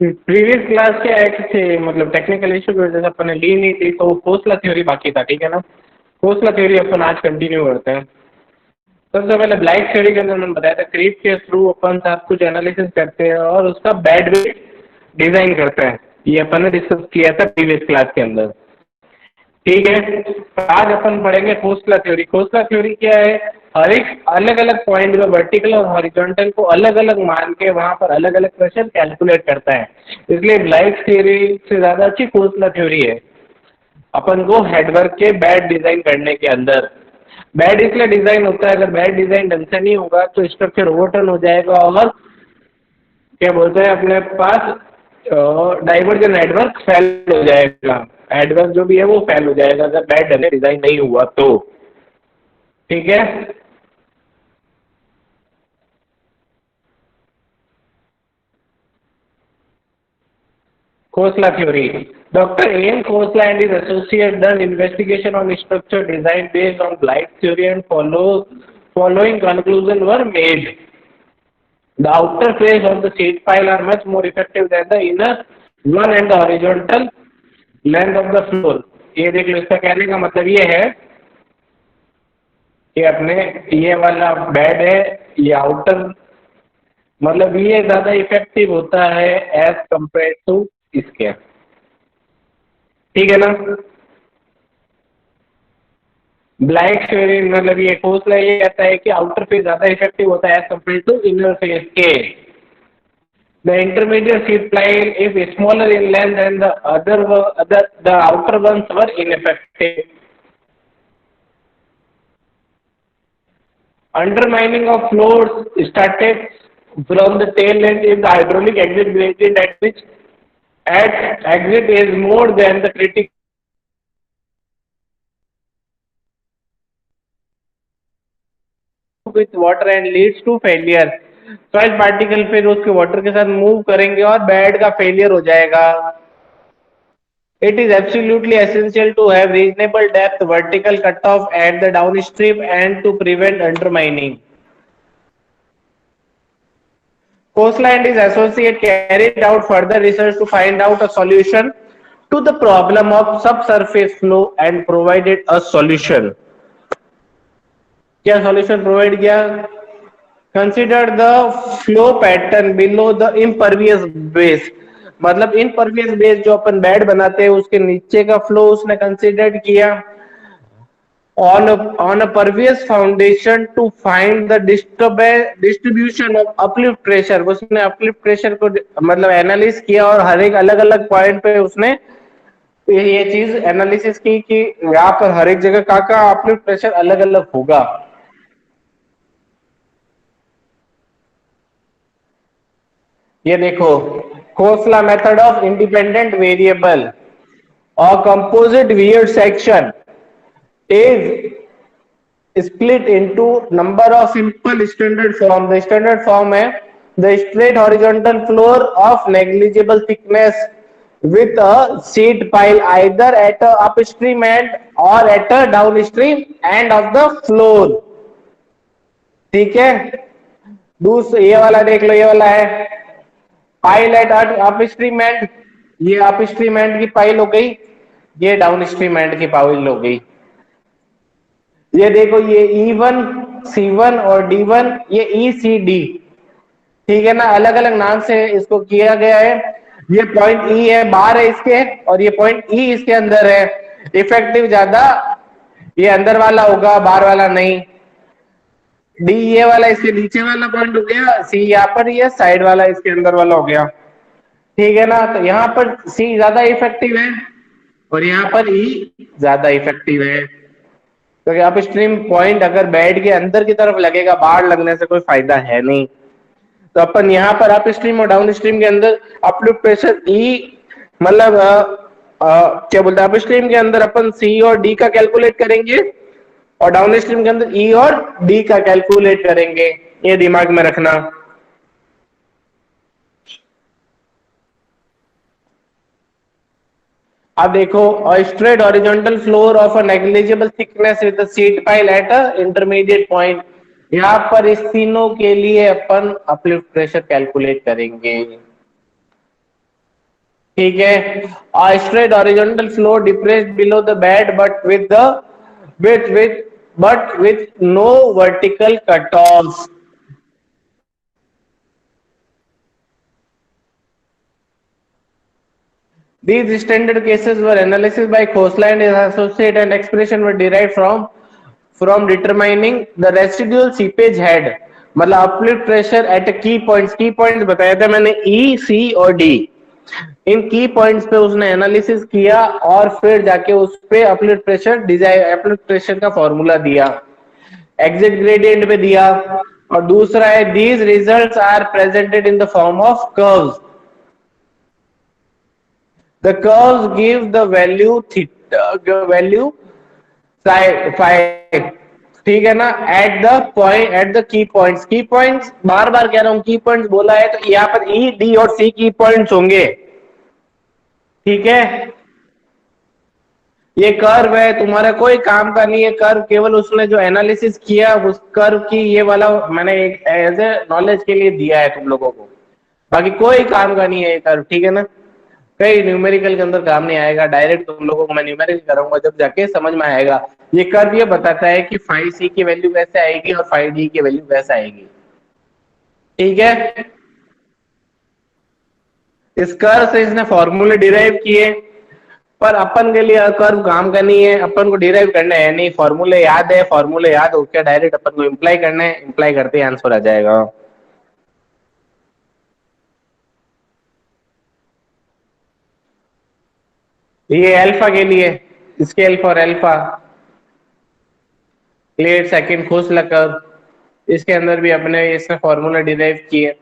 Previous class के act थे, मतलब टेक्निकल इशू की वजह से अपन ने ली नहीं थी, तो खोसला थ्योरी बाकी था, ठीक है ना। खोसला थ्योरी अपन आज कंटिन्यू करते हैं। सबसे पहले ब्लाइट थ्योरी के अंदर मैंने बताया था, क्रीप के थ्रू अपन सब कुछ एनालिसिस करते हैं और उसका बैंडविड्थ डिजाइन करते हैं। ये अपन ने डिस्कस किया था प्रीवियस क्लास के अंदर, ठीक है। आज अपन पढ़ेंगे खोसला थ्योरी। खोसला थ्योरी क्या है? हर एक अलग अलग पॉइंट में वर्टिकल और हॉरिजॉन्टल को अलग अलग मान के वहां पर अलग अलग प्रेशर कैलकुलेट करता है। इसलिए ब्लाइट थ्योरी से ज्यादा अच्छी खोसला थ्योरी है अपन को हेडवर्क के बैड डिजाइन करने के अंदर। बैड इसलिए डिजाइन होता है, अगर बैड डिजाइन ढंग से नहीं होगा तो स्ट्रक्चर ओवरटर्न हो जाएगा और क्या बोलते हैं अपने पास डाइवर्जन नेटवर्क फेल हो जाएगा। नेटवर्क जो भी है वो फेल हो जाएगा अगर बैड डिजाइन नहीं हुआ तो, ठीक है। Khosla theory. Dr. A.M. Khosla and his associates done investigation on structure design based on Blight theory and following conclusion were made. The outer face of the sheet pile are much more effective than the inner one and the horizontal length of the floor. ये देख लो, इसका कहने का मतलब ये है कि अपने ये वाला बेड है, ये आउटर, मतलब ये ज्यादा इफेक्टिव होता है एज कंपेयर टू इसके, ठीक है ना। ब्लैक थ्योरी मतलब ये खोसला ये कहता है कि आउटर फेस ज्यादा इफेक्टिव होता है as compared to inner face के। The intermediate sheet pile is smaller in length and the outer ones were ineffective. Undermining of floors started from the tail end if the hydraulic exit gradient at which at exit is more than the critical with water and leads to failure। Soil particle फिर उसके water के साथ move करेंगे और bed का failure हो जाएगा। It is absolutely essential to have reasonable depth vertical cutoff at the downstream and to prevent undermining। Khosla and his associate carried out further research to find out a solution to the problem of subsurface flow and provided a solution। क्या solution provide किया? Consider the flow pattern below the impervious base। मतलब impervious base जो अपन bed बनाते हैं उसके नीचे का flow उसने कंसिडर किया on a pervious foundation to find the distribution of uplift pressure। उसने uplift pressure को मतलब एनालिस किया और हर एक अलग अलग पॉइंट पे उसने ये चीज एनालिसिस की कि यहाँ पर हर एक जगह का अपलिफ्ट प्रेशर अलग अलग होगा। ये देखो, Khosla method of independent variable और composite weir section is split into number of simple standard form। the standard form है the straight horizontal floor of negligible thickness with a sheet pile either at a upstream end or at a downstream end of the floor, ठीक है। दूसरा ये वाला देख लो, ये वाला है पाइल एट अपस्ट्रीम एंड, ये अपस्ट्रीम एंड की पाइल हो गई, ये डाउनस्ट्रीम एंड की पाइल हो गई। ये देखो ये E1 C1 और D1 ये ECD, ठीक है ना, अलग अलग नाम से इसको किया गया है। ये पॉइंट E है बाहर है इसके और ये पॉइंट E इसके अंदर है। इफेक्टिव ज्यादा ये अंदर वाला होगा, बाहर वाला नहीं। डी ये वाला इसके नीचे वाला पॉइंट हो गया, सी यहाँ पर, ये साइड वाला इसके अंदर वाला हो गया, ठीक है ना। तो यहाँ पर सी ज्यादा इफेक्टिव है और यहाँ पर ई ज्यादा इफेक्टिव है, क्योंकि अप स्ट्रीम पॉइंट अगर बेड के अंदर की तरफ लगेगा, बाहर लगने से कोई फायदा है नहीं। तो अपन यहाँ पर अप स्ट्रीम और डाउन स्ट्रीम के अंदर अपलिफ्ट प्रेशर ई मतलब क्या बोलते हैं, अप स्ट्रीम के अंदर अपन सी और डी का कैलकुलेट करेंगे और डाउन स्ट्रीम के अंदर ई और डी का कैलकुलेट करेंगे, ये दिमाग में रखना। अब देखो, straight horizontal floor of a negligible thickness with the sheet pile at a intermediate point. यहाँ पर इस तीनों के लिए अपन अपलिफ्ट प्रेशर कैलकुलेट करेंगे। ठीक है, straight horizontal flow depressed below the bed but with no vertical cut off. These standard cases were analyzed by Khosla and his associate, and expression were derived from determining the residual seepage head. मतलब uplift pressure at की points बताया था मैंने ई सी और D. इन की points पे उसने analysis किया और फिर जाके उस पे uplift pressure design uplift pressure का फॉर्मूला दिया, एग्जिट ग्रेडियंट पे दिया. और दूसरा है these results are presented in the form of curves. The curves give the value theta value phi. ठीक है ना, एट द की पॉइंट्स बार बार कह रहा हूं, की पॉइंट्स बोला है तो यहाँ पर ई डी और सी की पॉइंट्स होंगे. ठीक है, ये कर्व है, तुम्हारा कोई काम का नहीं है कर्व, केवल उसने जो एनालिसिस किया उस कर्व की ये वाला मैंने एक एज ए नॉलेज के लिए दिया है तुम लोगों को, बाकी कोई काम का नहीं है ये कर्व. ठीक है ना, कई न्यूमेरिकल के अंदर काम नहीं आएगा, डायरेक्ट तुम लोगों को मैं न्यूमेरिकल कराऊंगा जब जाके समझ में आएगा. ये कर्व ये बताता है कि फाई सी की वैल्यू कैसे आएगी और फाई डी की वैल्यू कैसे आएगी. ठीक है, इस कर्व से इसने फॉर्मूले डिराइव किए, पर अपन के लिए कर्व काम का नहीं है, अपन को डिराइव करना है नहीं, फॉर्मूले याद है, फॉर्मूले याद हो क्या डायरेक्ट अपन को इंप्लाई करना है, इंप्लाई करते ही आंसर आ जाएगा. ये अल्फा के लिए scale for alpha clear second Khosla curve, इसके अंदर भी अपने इसने फॉर्मूला डिराइव किए.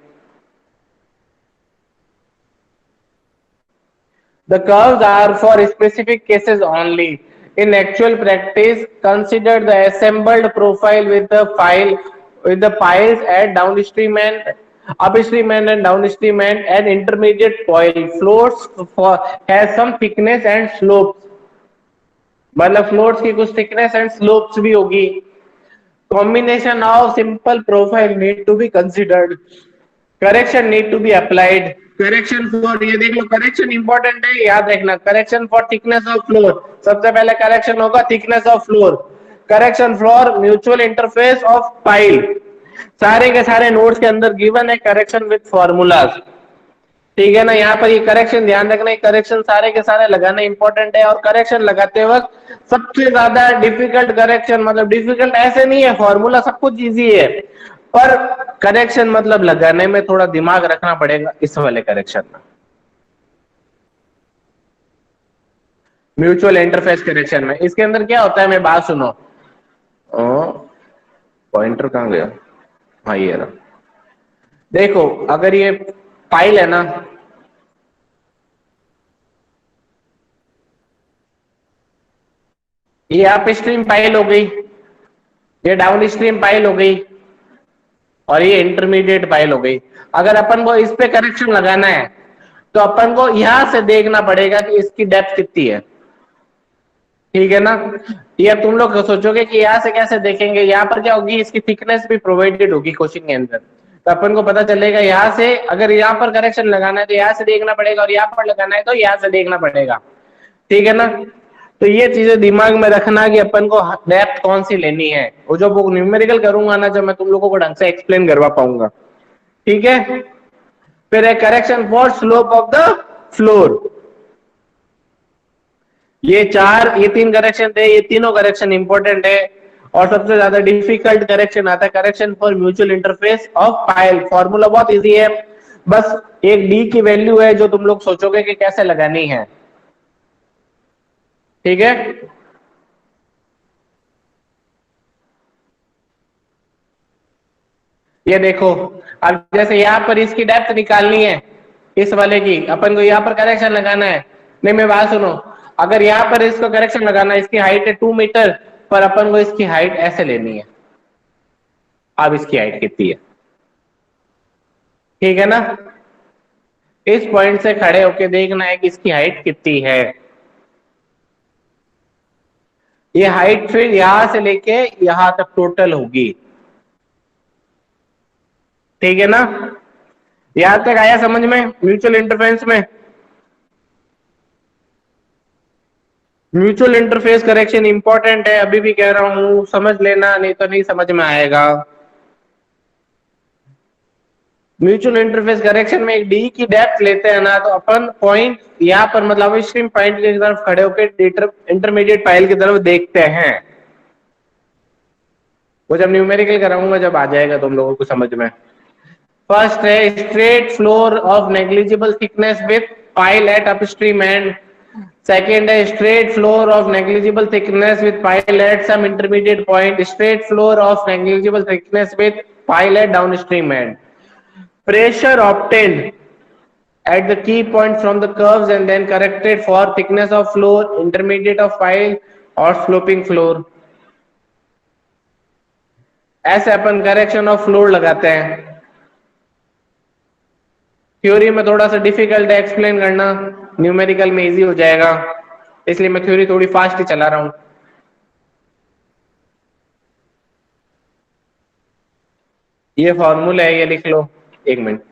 The curves are for specific cases only. In actual practice, consider the assembled profile with the piles at downstream and upstream and downstream and intermediate coil floats for has some thickness and slopes. मतलब floats की कुछ thickness and slopes भी होगी. Combination of simple profile need to be considered, correction need to be applied. Correction for, ये देख लो correction important है, याद रखना. Correction for thickness of floor, सबसे पहले करेक्शन होगा thickness of floor. Correction for mutual interface of pile, सारे के सारे नोट्स के अंदर गिवन है करेक्शन विद फॉर्मूलाज. ठीक है ना, यहाँ पर ये करेक्शन ध्यान रखना है, करेक्शन सारे के सारे लगाना इंपॉर्टेंट है. और करेक्शन लगाते वक्त सबसे ज्यादा डिफिकल्ट करेक्शन, मतलब डिफिकल्ट ऐसे नहीं है, फॉर्मूला सब कुछ इजी है, पर करेक्शन मतलब लगाने में थोड़ा दिमाग रखना पड़ेगा इस वाले करेक्शन में. म्यूचुअल इंटरफेस करेक्शन में इसके अंदर क्या होता है, मैं बात सुनो. पॉइंटर कहां गया, हाँ ये रहा. देखो अगर ये पाइल है ना, ये अप स्ट्रीम पाइल हो गई, ये डाउन स्ट्रीम पाइल हो गई, और ये इंटरमीडिएट पाइल हो गई. अगर अपन को इस पे करेक्शन लगाना है तो अपन को यहां से देखना पड़ेगा कि इसकी डेप्थ कितनी है. ठीक है ना, ये तुम लोग सोचोगे कि यहाँ से कैसे देखेंगे, यहाँ पर क्या होगी, इसकी थिकनेस भी प्रोवाइडेड होगी क्वेश्चन के अंदर, तो अपन को पता चलेगा यहाँ से. अगर यहाँ पर करेक्शन लगाना है तो यहाँ से देखना पड़ेगा, और यहाँ पर लगाना है तो यहाँ से देखना पड़ेगा. ठीक है ना, तो ये चीजें दिमाग में रखना कि अपन को डेप्थ कौन सी लेनी है. वो जो वो न्यूमेरिकल करूंगा ना, जब मैं तुम लोगों को ढंग से एक्सप्लेन करवा पाऊंगा. ठीक है, फिर है correction for slope of the floor. ये तीन करेक्शन थे, ये तीनों करेक्शन इंपॉर्टेंट है. और सबसे ज्यादा डिफिकल्ट करेक्शन आता है correction for mutual interface of pile. Formula बहुत इजी है, बस एक डी की वैल्यू है जो तुम लोग सोचोगे कि कैसे लगानी है. ठीक है, ये देखो अब जैसे यहाँ पर इसकी डेप्थ निकालनी है, इस वाले की अपन को यहाँ पर करेक्शन लगाना है. नहीं मैं बात सुनो, अगर यहाँ पर इसको करेक्शन लगाना है, इसकी हाइट है 2 मीटर, पर अपन को इसकी हाइट ऐसे लेनी है. अब इसकी हाइट कितनी है, ठीक है ना, इस पॉइंट से खड़े होके देखना है कि इसकी हाइट कितनी है. ये हाइट फिर यहां से लेके यहां तक टोटल होगी. ठीक है ना, यहां तक आया समझ में म्यूचुअल इंटरफेरेंस में. म्यूचुअल इंटरफेस करेक्शन इंपॉर्टेंट है, अभी भी कह रहा हूं, समझ लेना नहीं तो नहीं समझ में आएगा। म्यूचुअल इंटरफेस करेक्शन में एक डी की डेप्थ लेते हैं ना, तो अपन पॉइंट यहाँ पर मतलब स्ट्रीम पॉइंट की तरफ खड़े होकर इंटरमीडिएट फाइल की तरफ देखते हैं। वो जब न्यूमेरिकल कराऊंगा जब आ जाएगा तुम लोगों को समझ में। फर्स्ट है straight floor of negligible thickness with pile at upstream end. Second है straight floor of negligible thickness with pile at some intermediate point. Straight floor of negligible thickness with pile at downstream end. Pressure obtained at the key point from the curves and then corrected for thickness of floor, intermediate of pile or sloping floor. ऐसे अपन correction of floor लगाते हैं। Theory में थोड़ा सा difficult है explain करना, numerical में easy हो जाएगा, इसलिए मैं थ्योरी थोड़ी फास्ट ही चला रहा हूं। ये फॉर्मूला है, ये लिख लो। एक मिनट,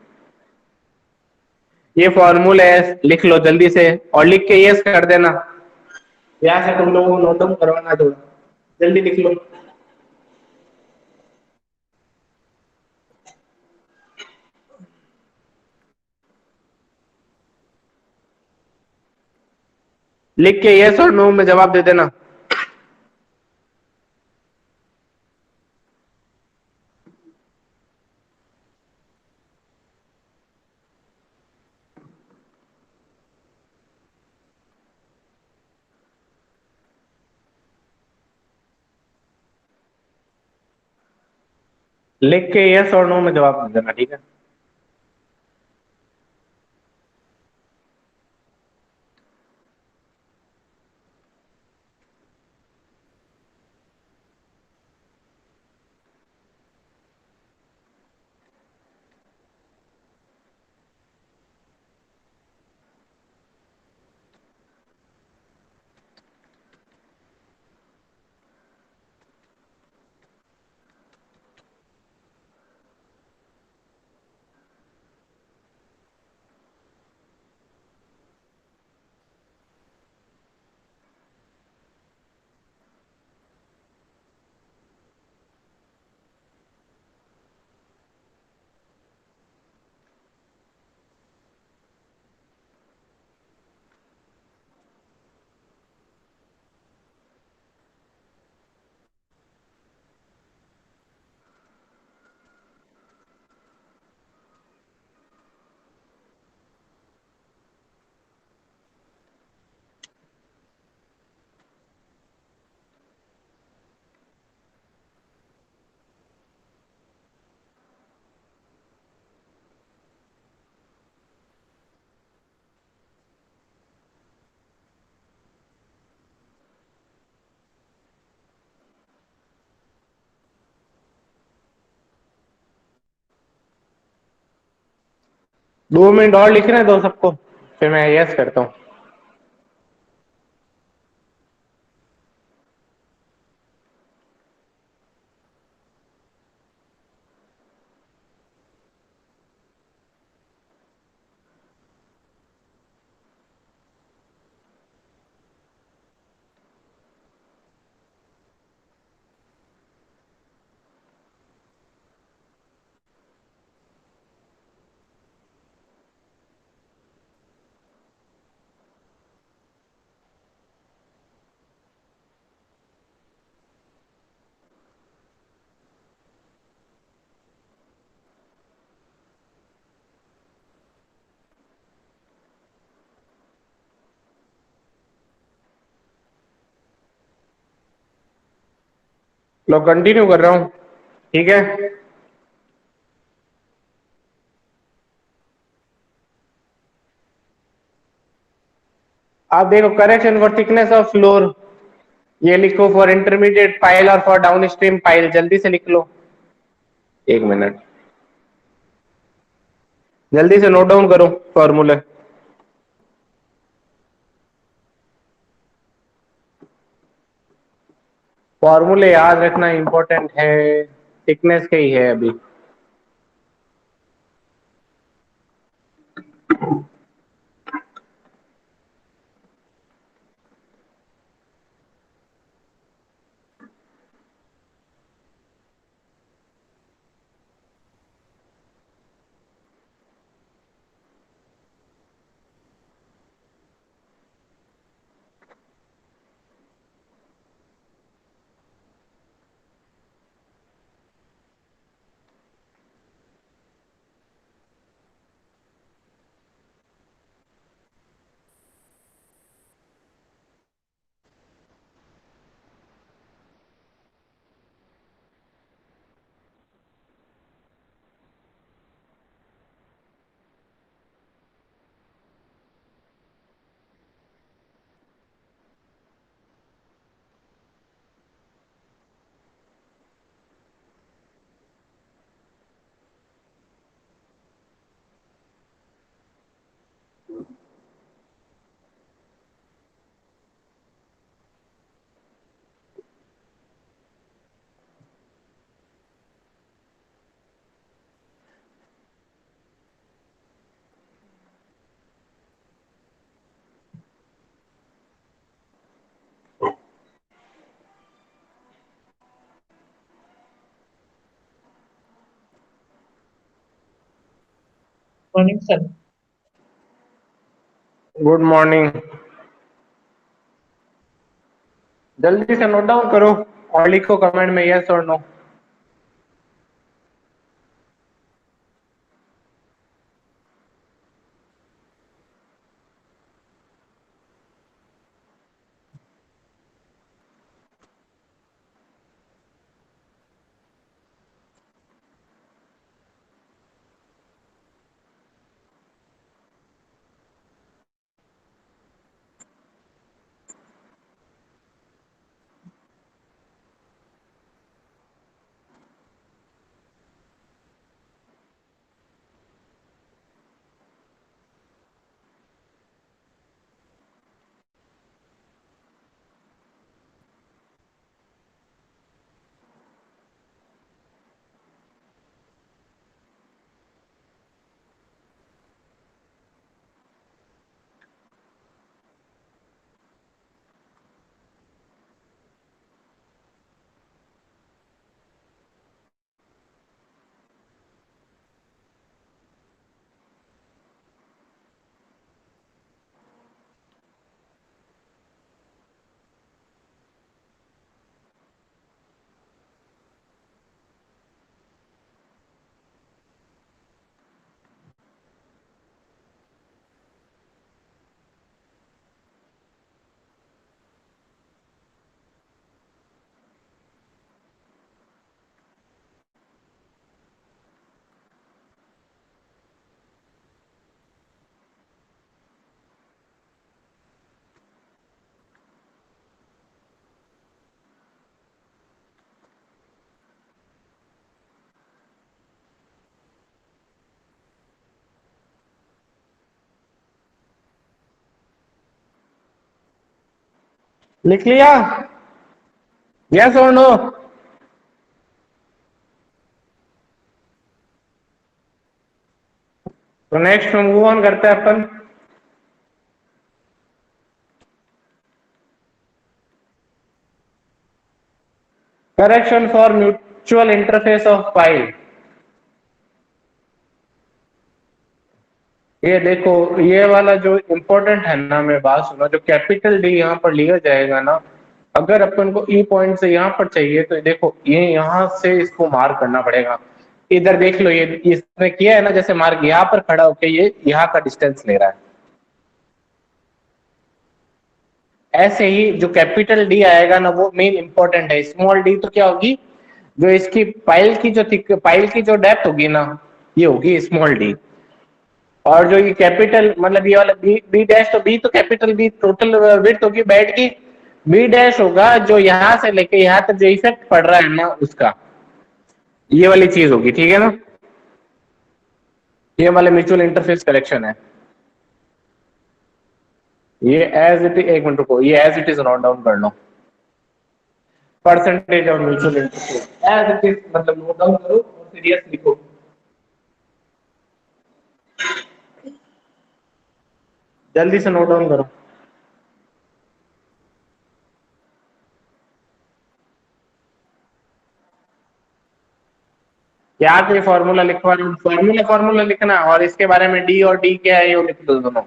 ये फॉर्मूला है, लिख लो जल्दी से और लिख के यस कर देना। यहां से तुम लोगों को नोट डाउन करवाना, थोड़ा जल्दी लिख लो। लिख के यस और नो में जवाब दे देना। लिख के यस और नो में जवाब दे देना, ठीक है। दो मिनट और लिखने दो सबको, फिर मैं यस करता हूँ। लो कंटिन्यू कर रहा हूँ, ठीक है। आप देखो correction for thickness of floor, ये लिखो फॉर इंटरमीडिएट पाइल और फॉर डाउन स्ट्रीम पाइल, जल्दी से लिख लो। एक मिनट, जल्दी से नोट डाउन करो फॉर्मूले। फॉर्मूले याद रखना इंपॉर्टेंट है, थिकनेस के ही है अभी। Morning sir. Good morning. जल्दी से नोट डाउन करो और लिखो कमेंट में यस और नो। लिख लिया? यस और नो? तो नेक्स्ट मूव ऑन करते हैं अपन। Correction for mutual interface of pile. ये देखो, ये वाला जो इम्पोर्टेंट है ना, मैं बात सुनो, जो कैपिटल डी यहाँ पर लिया जाएगा ना, अगर अपन को ई पॉइंट से यहाँ पर चाहिए तो देखो ये यहाँ से इसको मार्क करना पड़ेगा। इधर देख लो, ये इसने किया है ना, जैसे मार्क यहाँ पर खड़ा होके ये यहाँ का डिस्टेंस ले रहा है। ऐसे ही जो कैपिटल डी आएगा ना, वो मेन इंपॉर्टेंट है। स्मॉल डी तो क्या होगी, जो इसकी पाइल की जो डेप्थ होगी ना, ये होगी स्मॉल डी। और जो ये कैपिटल मतलब ये वाला बी बी डैश, तो बी तो कैपिटल बी टोटल विड्थ होगी बेड की। बी डैश होगा जो यहां से लेके यहां तक जो इफेक्ट पड़ रहा है ना उसका, ये वाली चीज होगी, ठीक है ना। ये वाले म्यूचुअल इंटरफेस करेक्शन है। ये एज इट, एक मिनट रुको, ये as it is note down कर लो। Percentage of mutual interference as it is मतलब नोट डाउन करो और फिर यस लिखो। जल्दी से नोट डाउन करो। क्या ये फॉर्मूला लिखवा, फॉर्मूला लिखना, और इसके बारे में डी और डी क्या है ये लिख दो दोनों।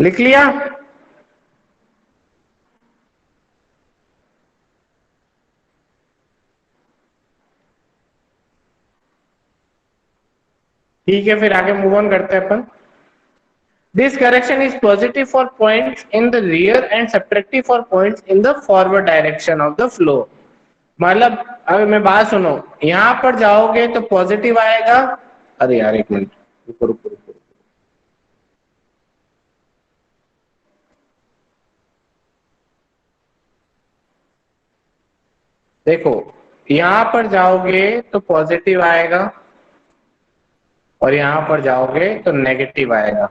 लिख लिया? ठीक है, फिर आगे मूव ऑन करते हैं अपन। This correction is positive for points in the rear and subtractive for points in the forward direction of the flow. मतलब अब मैं बात सुनो, यहां पर जाओगे तो पॉजिटिव आएगा। अरे यार एक मिनट, रुको रुको रुको। देखो, यहां पर जाओगे तो पॉजिटिव आएगा और यहां पर जाओगे तो नेगेटिव आएगा।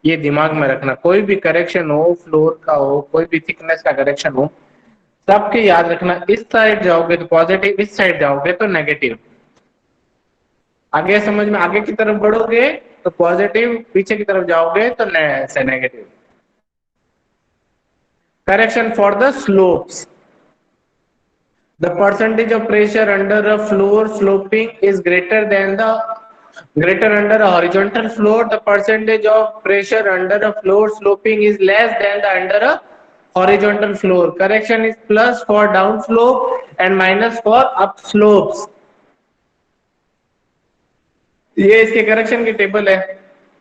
ये दिमाग में रखना, कोई भी करेक्शन हो, फ्लोर का हो, कोई भी थिकनेस का करेक्शन हो, सबके याद रखना, इस साइड जाओगे तो पॉजिटिव, इस साइड जाओगे तो नेगेटिव। आगे समझ में, आगे की तरफ बढ़ोगे तो पॉजिटिव, पीछे की तरफ जाओगे तो negative. Correction for the slopes. The percentage of pressure under a floor sloping is greater under a horizontal floor. The percentage of pressure under a floor sloping is less than the under a horizontal floor. Correction is plus for down slope and minus for up slopes. ये इसके correction की table है,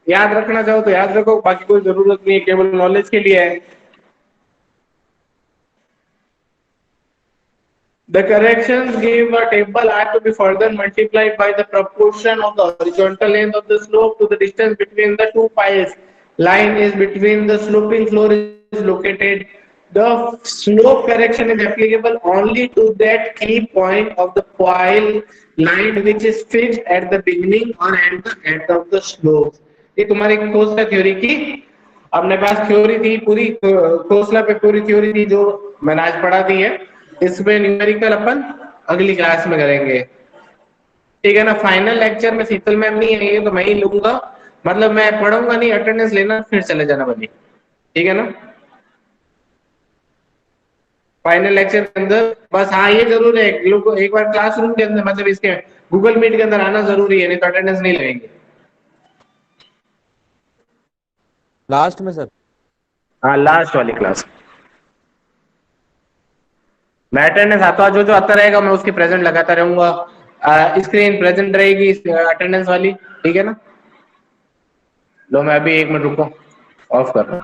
याद रखना चाहो तो याद रखो, बाकी कोई जरूरत नहीं है, केवल नॉलेज के लिए है। The corrections give a table are to be further multiplied by the proportion of the horizontal length of the slope to the distance between the two piles. Line is between the sloping floor is located. The slope correction is applicable only to that key point of the pile line which is fixed at the beginning or at the end of the slope. ये तुम्हारी Khosla theory की अपने पास theory थी पूरी, खोसला पे पूरी theory थी जो मैंने आज पढ़ा दी है। इसमें न्यूमेरिकल अपन अगली क्लास में करेंगे, ठीक है ना। फाइनल लेक्चर में शीतल मैम नहीं है तो मैं ही लूंगा, मतलब मैं पढ़ूंगा नहीं, अटेंडेंस लेना फिर चले जाना बनी, ठीक है ना। फाइनल लेक्चर के अंदर बस हाँ ये जरूर है, लोग एक बार क्लासरूम के अंदर, मतलब इसके गूगल मीट के अंदर आना जरूरी है, नहीं तो अटेंडेंस नहीं लगेंगे। लास्ट में सर? हाँ लास्ट वाली क्लास मैं अटेंडेंस आता, जो जो आता रहेगा मैं उसकी प्रेजेंट लगाता रहूंगा, स्क्रीन प्रेजेंट रहेगी अटेंडेंस वाली, ठीक है ना। लो मैं अभी 1 मिनट रुको, ऑफ कर रहा हूँ।